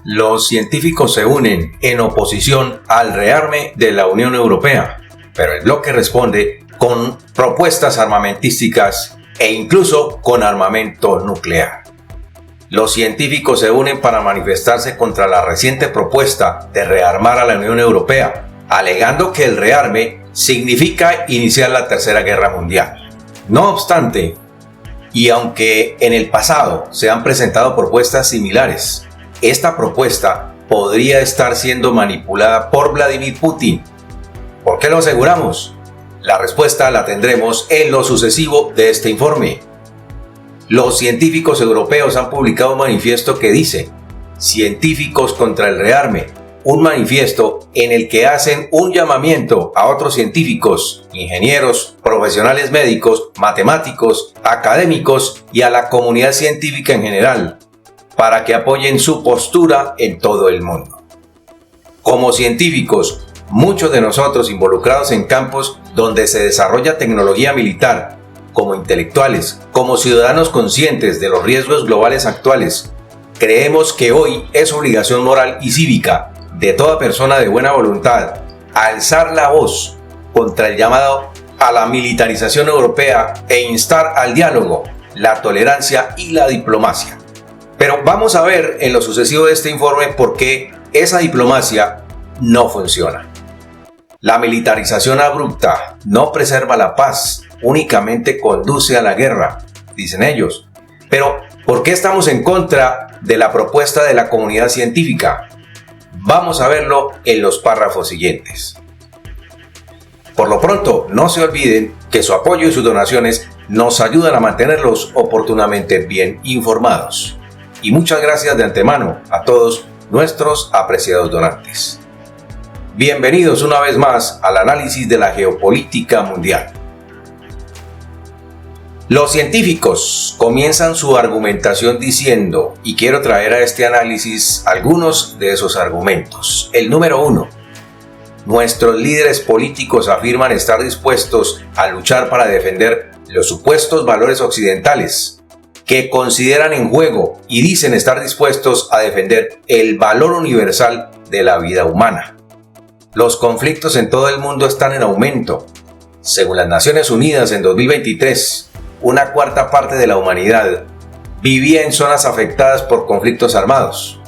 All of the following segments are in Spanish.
Los científicos se unen en oposición al rearme de la Unión Europea, pero el bloque responde con propuestas armamentísticas e incluso con armamento nuclear. Los científicos se unen para manifestarse contra la reciente propuesta de rearmar a la Unión Europea, alegando que el rearme significa iniciar la Tercera Guerra Mundial. No obstante, y aunque en el pasado se han presentado propuestas similares, esta propuesta podría estar siendo manipulada por Vladimir Putin. ¿Por qué lo aseguramos? La respuesta la tendremos en lo sucesivo de este informe. Los científicos europeos han publicado un manifiesto que dice Científicos contra el rearme, un manifiesto en el que hacen un llamamiento a otros científicos, ingenieros, profesionales médicos, matemáticos, académicos y a la comunidad científica en general, para que apoyen su postura en todo el mundo. Como científicos, muchos de nosotros involucrados en campos donde se desarrolla tecnología militar, como intelectuales, como ciudadanos conscientes de los riesgos globales actuales, creemos que hoy es obligación moral y cívica de toda persona de buena voluntad alzar la voz contra el llamado a la militarización europea e instar al diálogo, la tolerancia y la diplomacia. Pero vamos a ver en lo sucesivo de este informe por qué esa diplomacia no funciona. La militarización abrupta no preserva la paz, únicamente conduce a la guerra, dicen ellos. Pero, ¿por qué estamos en contra de la propuesta de la comunidad científica? Vamos a verlo en los párrafos siguientes. Por lo pronto, no se olviden que su apoyo y sus donaciones nos ayudan a mantenerlos oportunamente bien informados. Y muchas gracias de antemano a todos nuestros apreciados donantes. Bienvenidos una vez más al análisis de la geopolítica mundial. Los científicos comienzan su argumentación diciendo, y quiero traer a este análisis algunos de esos argumentos. El número 1. Nuestros líderes políticos afirman estar dispuestos a luchar para defender los supuestos valores occidentales, que consideran en juego y dicen estar dispuestos a defender el valor universal de la vida humana. Los conflictos en todo el mundo están en aumento. Según las Naciones Unidas, en 2023, una cuarta parte de la humanidad vivía en zonas afectadas por conflictos armados.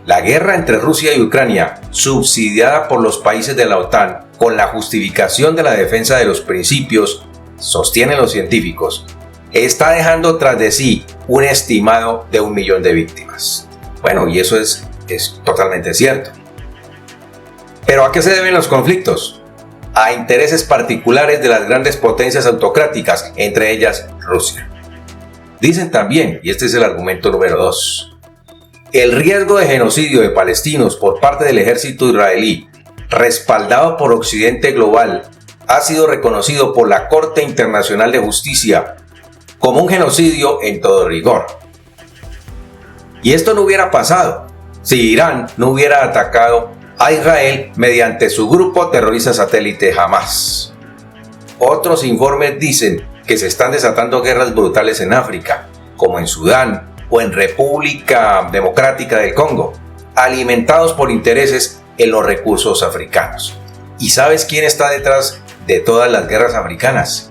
La guerra entre Rusia y Ucrania, subsidiada por los países de la OTAN con la justificación de la defensa de los principios, sostienen los científicos, está dejando tras de sí un estimado de 1 millón de víctimas. Bueno, y eso es totalmente cierto. ¿Pero a qué se deben los conflictos? A intereses particulares de las grandes potencias autocráticas, entre ellas Rusia. Dicen también, y este es el argumento número 2, el riesgo de genocidio de palestinos por parte del ejército israelí, respaldado por Occidente global, ha sido reconocido por la Corte Internacional de Justicia como un genocidio en todo rigor. Y esto no hubiera pasado si Irán no hubiera atacado a Israel mediante su grupo terrorista satélite Hamas. Otros informes dicen que se están desatando guerras brutales en África, como en Sudán o en República Democrática del Congo, alimentados por intereses en los recursos africanos. ¿Y sabes quién está detrás de todas las guerras africanas?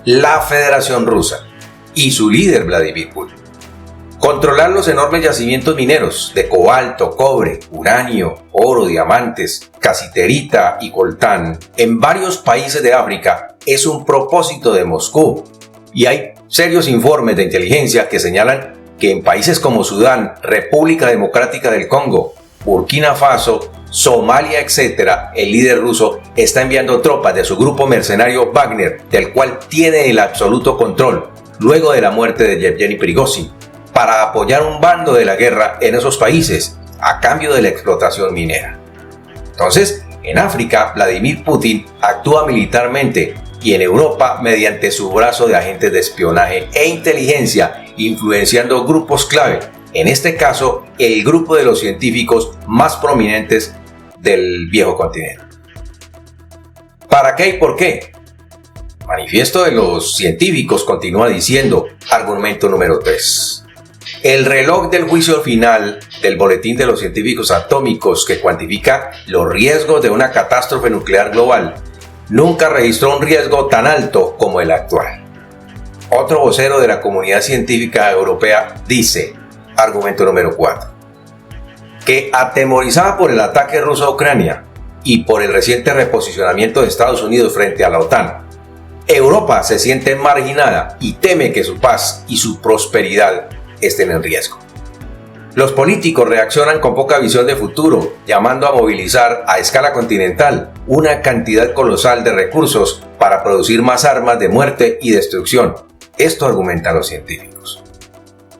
La Federación Rusa y su líder Vladimir Putin. Controlar los enormes yacimientos mineros de cobalto, cobre, uranio, oro, diamantes, casiterita y coltán en varios países de África es un propósito de Moscú. Y hay serios informes de inteligencia que señalan que en países como Sudán, República Democrática del Congo, Burkina Faso, Somalia, etc., el líder ruso está enviando tropas de su grupo mercenario Wagner, del cual tiene el absoluto control, luego de la muerte de Yevgeny Prigozhin, para apoyar un bando de la guerra en esos países, a cambio de la explotación minera. Entonces, en África, Vladimir Putin actúa militarmente y en Europa mediante su brazo de agentes de espionaje e inteligencia, influenciando grupos clave, en este caso, el grupo de los científicos más prominentes del viejo continente. ¿Para qué y por qué? Manifiesto de los científicos continúa diciendo, argumento número 3. El reloj del juicio final del Boletín de los Científicos Atómicos, que cuantifica los riesgos de una catástrofe nuclear global, nunca registró un riesgo tan alto como el actual. Otro vocero de la comunidad científica europea dice, argumento número 4, que atemorizada por el ataque ruso a Ucrania y por el reciente reposicionamiento de Estados Unidos frente a la OTAN, Europa se siente marginada y teme que su paz y su prosperidad estén en riesgo. Los políticos reaccionan con poca visión de futuro, llamando a movilizar a escala continental una cantidad colosal de recursos para producir más armas de muerte y destrucción. Esto argumentan los científicos.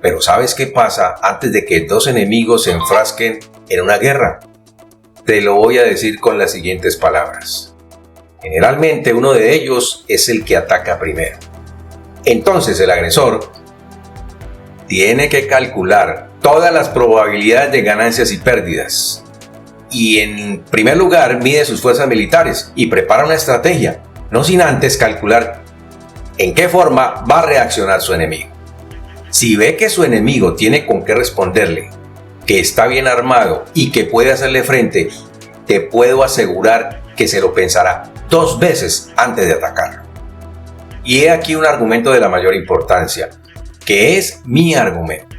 Pero ¿sabes qué pasa antes de que dos enemigos se enfrasquen en una guerra? Te lo voy a decir con las siguientes palabras. Generalmente uno de ellos es el que ataca primero. Entonces el agresor tiene que calcular todas las probabilidades de ganancias y pérdidas. Y en primer lugar mide sus fuerzas militares y prepara una estrategia, no sin antes calcular en qué forma va a reaccionar su enemigo. Si ve que su enemigo tiene con qué responderle, que está bien armado y que puede hacerle frente, te puedo asegurar que se lo pensará 2 veces antes de atacar. Y he aquí un argumento de la mayor importancia, que es mi argumento.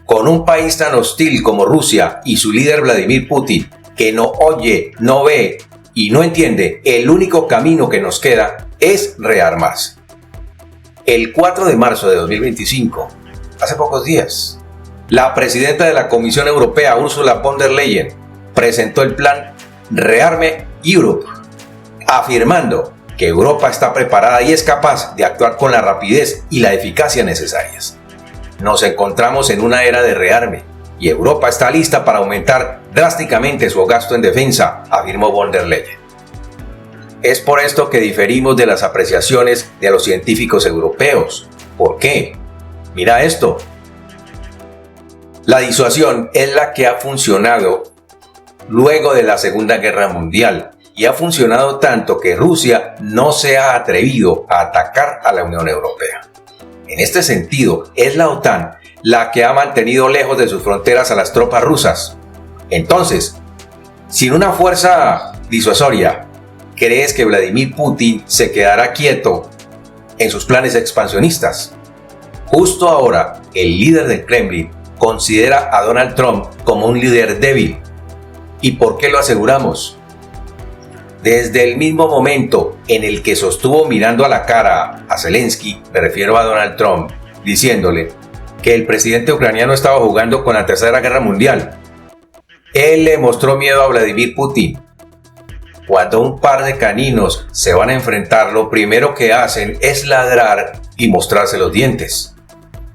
Con un país tan hostil como Rusia y su líder Vladimir Putin, que no oye, no ve y no entiende, el único camino que nos queda es rearmarse. El 4 de marzo de 2025, hace pocos días, la presidenta de la Comisión Europea, Ursula von der Leyen, presentó el plan Rearme Europe, afirmando que Europa está preparada y es capaz de actuar con la rapidez y la eficacia necesarias. Nos encontramos en una era de rearme y Europa está lista para aumentar drásticamente su gasto en defensa, afirmó von der Leyen. Es por esto que diferimos de las apreciaciones de los científicos europeos. ¿Por qué? Mira esto. La disuasión es la que ha funcionado luego de la Segunda Guerra Mundial y ha funcionado tanto que Rusia no se ha atrevido a atacar a la Unión Europea. En este sentido, es la OTAN la que ha mantenido lejos de sus fronteras a las tropas rusas. Entonces, sin una fuerza disuasoria, ¿crees que Vladimir Putin se quedará quieto en sus planes expansionistas? Justo ahora, el líder del Kremlin considera a Donald Trump como un líder débil. ¿Y por qué lo aseguramos? Desde el mismo momento en el que sostuvo mirando a la cara a Zelensky, me refiero a Donald Trump, diciéndole que el presidente ucraniano estaba jugando con la Tercera Guerra Mundial, él le mostró miedo a Vladimir Putin. Cuando un par de caninos se van a enfrentar, lo primero que hacen es ladrar y mostrarse los dientes.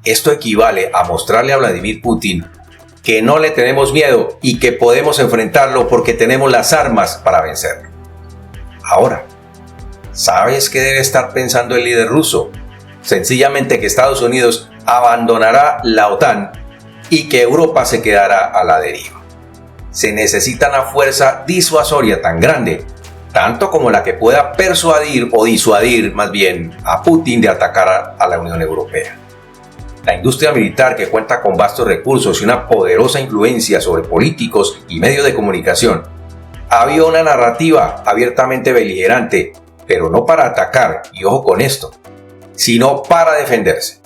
Esto equivale a mostrarle a Vladimir Putin que no le tenemos miedo y que podemos enfrentarlo porque tenemos las armas para vencerlo. Ahora, ¿sabes qué debe estar pensando el líder ruso? Sencillamente que Estados Unidos abandonará la OTAN y que Europa se quedará a la deriva. Se necesita una fuerza disuasoria tan grande, tanto como la que pueda persuadir o disuadir más bien a Putin de atacar a la Unión Europea. La industria militar, que cuenta con vastos recursos y una poderosa influencia sobre políticos y medios de comunicación, había una narrativa abiertamente beligerante, pero no para atacar, y ojo con esto, sino para defenderse.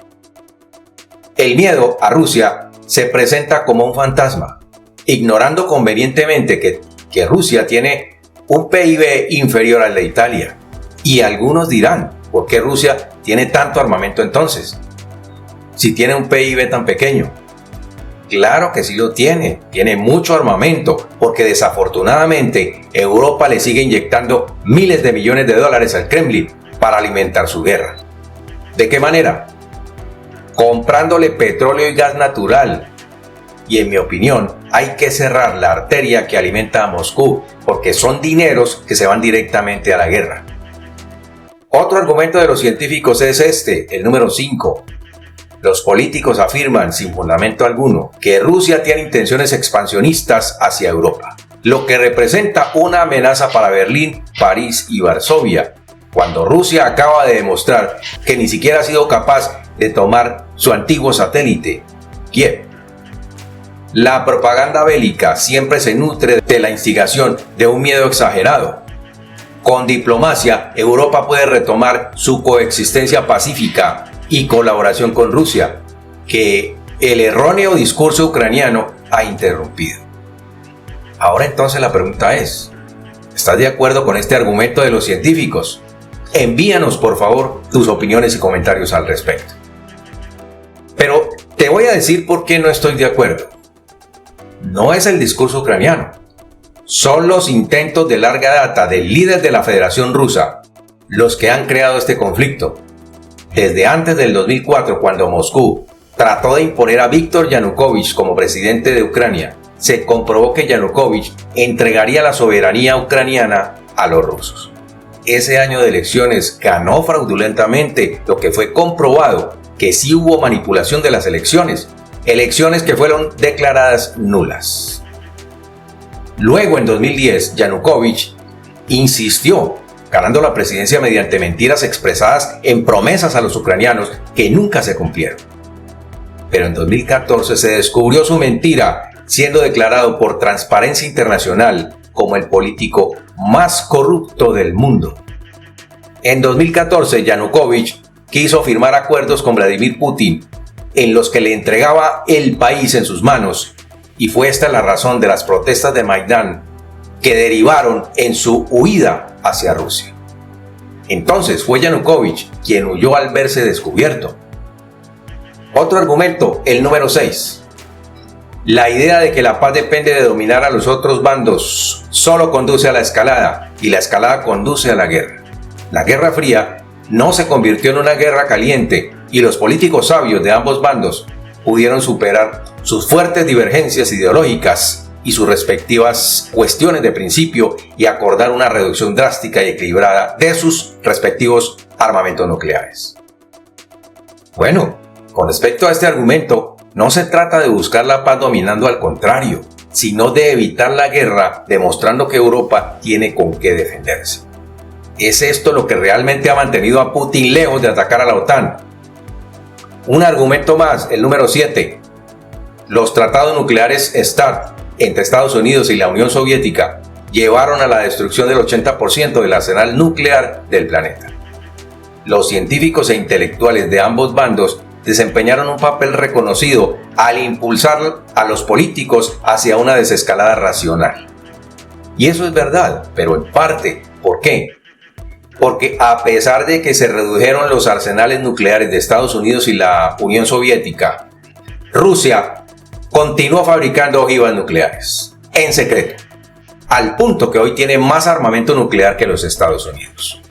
El miedo a Rusia se presenta como un fantasma, ignorando convenientemente que Rusia tiene un PIB inferior al de Italia. Y algunos dirán, ¿por qué Rusia tiene tanto armamento entonces? Si tiene un PIB tan pequeño. Claro que sí lo tiene mucho armamento, porque desafortunadamente Europa le sigue inyectando miles de millones de dólares al Kremlin para alimentar su guerra. ¿De qué manera? Comprándole petróleo y gas natural. Y en mi opinión, hay que cerrar la arteria que alimenta a Moscú, porque son dineros que se van directamente a la guerra. Otro argumento de los científicos es este, el número 5. Los políticos afirman, sin fundamento alguno, que Rusia tiene intenciones expansionistas hacia Europa, lo que representa una amenaza para Berlín, París y Varsovia, cuando Rusia acaba de demostrar que ni siquiera ha sido capaz de tomar su antiguo satélite. Kiev. La propaganda bélica siempre se nutre de la instigación de un miedo exagerado. Con diplomacia, Europa puede retomar su coexistencia pacífica y colaboración con Rusia, que el erróneo discurso ucraniano ha interrumpido. Ahora entonces la pregunta es, ¿estás de acuerdo con este argumento de los científicos? Envíanos por favor tus opiniones y comentarios al respecto. Pero te voy a decir por qué no estoy de acuerdo. No es el discurso ucraniano. Son los intentos de larga data del líder de la Federación Rusa los que han creado este conflicto. Desde antes del 2004, cuando Moscú trató de imponer a Víktor Yanukovych como presidente de Ucrania, se comprobó que Yanukovych entregaría la soberanía ucraniana a los rusos. Ese año de elecciones ganó fraudulentamente, lo que fue comprobado que sí hubo manipulación de las elecciones que fueron declaradas nulas. Luego, en 2010, Yanukovych insistió, ganando la presidencia mediante mentiras expresadas en promesas a los ucranianos que nunca se cumplieron. Pero en 2014 se descubrió su mentira, siendo declarado por Transparencia Internacional como el político más corrupto del mundo. En 2014, Yanukovych quiso firmar acuerdos con Vladimir Putin en los que le entregaba el país en sus manos, y fue esta la razón de las protestas de Maidán que derivaron en su huida hacia Rusia. Entonces fue Yanukovych quien huyó al verse descubierto. Otro argumento, el número 6. La idea de que la paz depende de dominar a los otros bandos solo conduce a la escalada, y la escalada conduce a la guerra. La Guerra Fría no se convirtió en una guerra caliente, y los políticos sabios de ambos bandos pudieron superar sus fuertes divergencias ideológicas y sus respectivas cuestiones de principio y acordar una reducción drástica y equilibrada de sus respectivos armamentos nucleares. Bueno, con respecto a este argumento, no se trata de buscar la paz dominando al contrario, sino de evitar la guerra demostrando que Europa tiene con qué defenderse. ¿Es esto lo que realmente ha mantenido a Putin lejos de atacar a la OTAN? Un argumento más, el número 7. Los tratados nucleares START entre Estados Unidos y la Unión Soviética llevaron a la destrucción del 80% del arsenal nuclear del planeta. Los científicos e intelectuales de ambos bandos desempeñaron un papel reconocido al impulsar a los políticos hacia una desescalada racional. Y eso es verdad, pero en parte. ¿Por qué? Porque a pesar de que se redujeron los arsenales nucleares de Estados Unidos y la Unión Soviética, Rusia continuó fabricando ojivas nucleares, en secreto, al punto que hoy tiene más armamento nuclear que los Estados Unidos.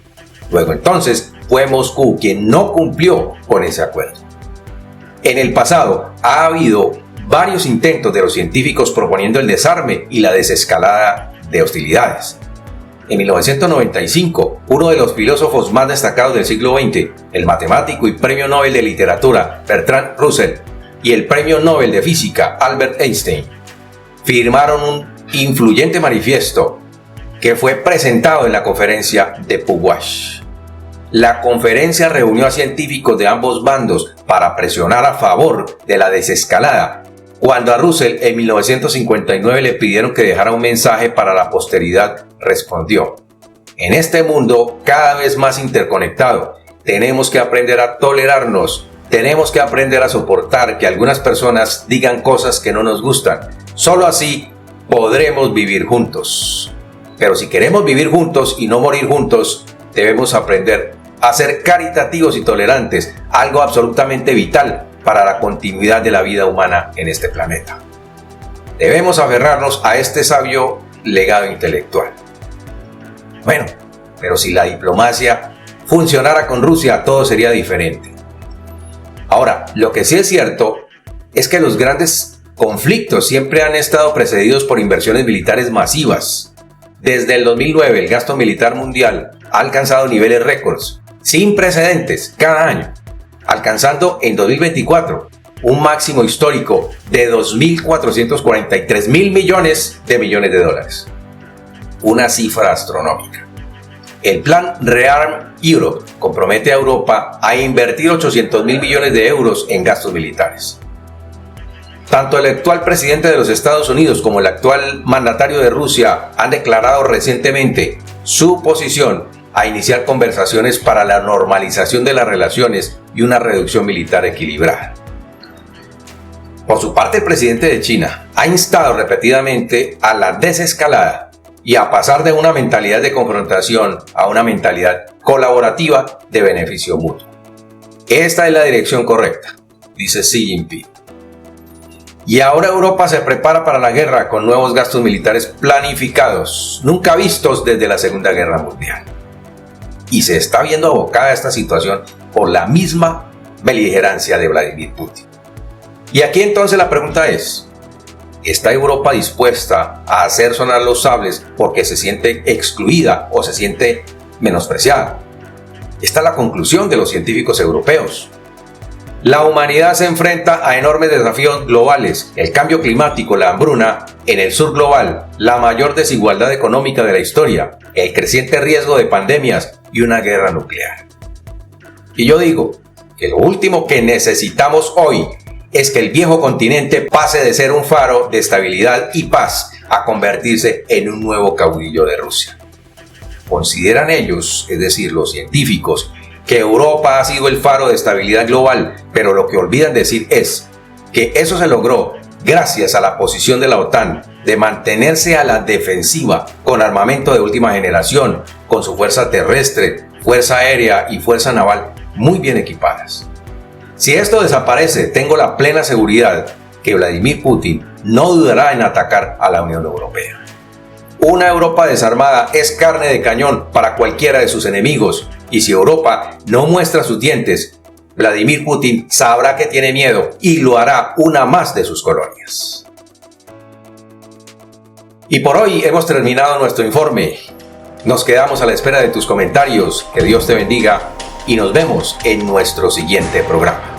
Luego entonces fue Moscú quien no cumplió con ese acuerdo. En el pasado ha habido varios intentos de los científicos proponiendo el desarme y la desescalada de hostilidades. En 1995, uno de los filósofos más destacados del siglo XX, el matemático y premio Nobel de Literatura Bertrand Russell y el premio Nobel de Física Albert Einstein, firmaron un influyente manifiesto que fue presentado en la conferencia de Pugash. La conferencia reunió a científicos de ambos bandos para presionar a favor de la desescalada, cuando a Russell en 1959 le pidieron que dejara un mensaje para la posteridad, respondió: en este mundo cada vez más interconectado, tenemos que aprender a tolerarnos, tenemos que aprender a soportar que algunas personas digan cosas que no nos gustan. Solo así podremos vivir juntos. Pero si queremos vivir juntos y no morir juntos, debemos aprender a ser caritativos y tolerantes, algo absolutamente vital para la continuidad de la vida humana en este planeta. Debemos aferrarnos a este sabio legado intelectual. Bueno, pero si la diplomacia funcionara con Rusia, todo sería diferente. Ahora, lo que sí es cierto es que los grandes conflictos siempre han estado precedidos por inversiones militares masivas. Desde el 2009, el gasto militar mundial ha alcanzado niveles récords, sin precedentes, cada año, alcanzando en 2024 un máximo histórico de 2.443 mil millones de dólares. Una cifra astronómica. El plan ReArm Europe compromete a Europa a invertir 800 mil millones de euros en gastos militares. Tanto el actual presidente de los Estados Unidos como el actual mandatario de Rusia han declarado recientemente su posición a iniciar conversaciones para la normalización de las relaciones y una reducción militar equilibrada. Por su parte, el presidente de China ha instado repetidamente a la desescalada y a pasar de una mentalidad de confrontación a una mentalidad colaborativa de beneficio mutuo. Esta es la dirección correcta, dice Xi Jinping. Y ahora Europa se prepara para la guerra con nuevos gastos militares planificados, nunca vistos desde la Segunda Guerra Mundial. Y se está viendo abocada a esta situación por la misma beligerancia de Vladimir Putin. Y aquí entonces la pregunta es, ¿está Europa dispuesta a hacer sonar los sables porque se siente excluida o se siente menospreciada? Esta es la conclusión de los científicos europeos. La humanidad se enfrenta a enormes desafíos globales: el cambio climático, la hambruna en el sur global, la mayor desigualdad económica de la historia, el creciente riesgo de pandemias y una guerra nuclear. Y yo digo que lo último que necesitamos hoy es que el viejo continente pase de ser un faro de estabilidad y paz a convertirse en un nuevo caudillo de Rusia. Consideran ellos, es decir, los científicos, que Europa ha sido el faro de estabilidad global, pero lo que olvidan decir es que eso se logró gracias a la posición de la OTAN de mantenerse a la defensiva con armamento de última generación, con su fuerza terrestre, fuerza aérea y fuerza naval muy bien equipadas. Si esto desaparece, tengo la plena seguridad que Vladimir Putin no dudará en atacar a la Unión Europea. Una Europa desarmada es carne de cañón para cualquiera de sus enemigos, y si Europa no muestra sus dientes, Vladimir Putin sabrá que tiene miedo y lo hará una más de sus colonias. Y por hoy hemos terminado nuestro informe. Nos quedamos a la espera de tus comentarios. Que Dios te bendiga y nos vemos en nuestro siguiente programa.